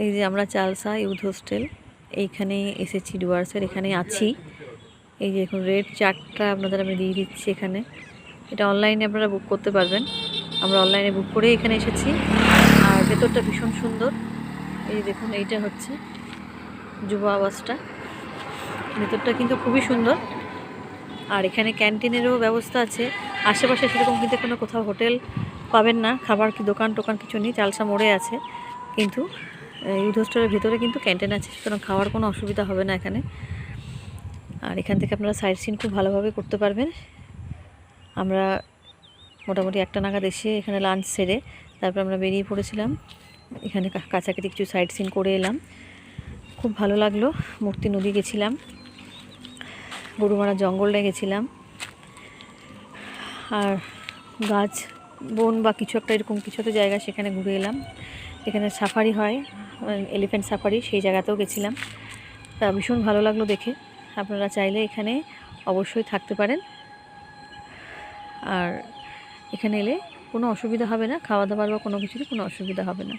এই যে আমরা চালসা ইউথ হোস্টেল এইখানে এসেছি, ডুয়ার্সের এখানেই আছি। এই যে এখন রেড চার্টটা আপনাদের আমি দিয়ে দিচ্ছি এখানে। এটা অনলাইনে আপনারা বুক করতে পারবেন। আমরা অনলাইনে বুক করে এখানে এসেছি। আর ভেতরটা ভীষণ সুন্দর। এই যে দেখুন, এইটা হচ্ছে যুব আবাসটা। ভেতরটা কিন্তু খুবই সুন্দর। আর এখানে ক্যান্টিনেরও ব্যবস্থা আছে। আশেপাশে সেরকম কিন্তু কোনো কোথাও হোটেল পাবেন না, খাবার কি দোকান টোকান কিছু নেই। চালসা মোড়ে আছে, কিন্তু ইউথ হোস্টেলের ভিতরে কিন্তু ক্যান্টিন আছে, সুতরাং খাওয়ার কোনো অসুবিধা হবে না এখানে। আর এখান থেকে আপনারা সাইট সিন খুব ভালোভাবে করতে পারবেন। আমরা মোটামুটি 1টা নাগাদ এসে এখানে লাঞ্চ সেরে তারপর আমরা বেরিয়ে পড়েছিলাম। এখানে কাছাকাছি কিছু সাইট সিন করে এলাম, খুব ভালো লাগলো। মূর্তি নদী গেছিলাম, গরুমারা জঙ্গলটা গেছিলাম, আর গাছ বন বা কিছু একটা এরকম কিছু একটা জায়গা সেখানে ঘুরে এলাম। এখানে সাফারি হয়, এলিফ্যান্ট সাফারি, সেই জায়গাতেও গেছিলাম। তা ভীষণ ভালো লাগলো দেখে। আপনারা চাইলে এখানে অবশ্যই থাকতে পারেন। আর এখানে এলে কোনো অসুবিধা হবে না, খাওয়া দাওয়ার বা কোনো কিছুরই কোনো অসুবিধা হবে না।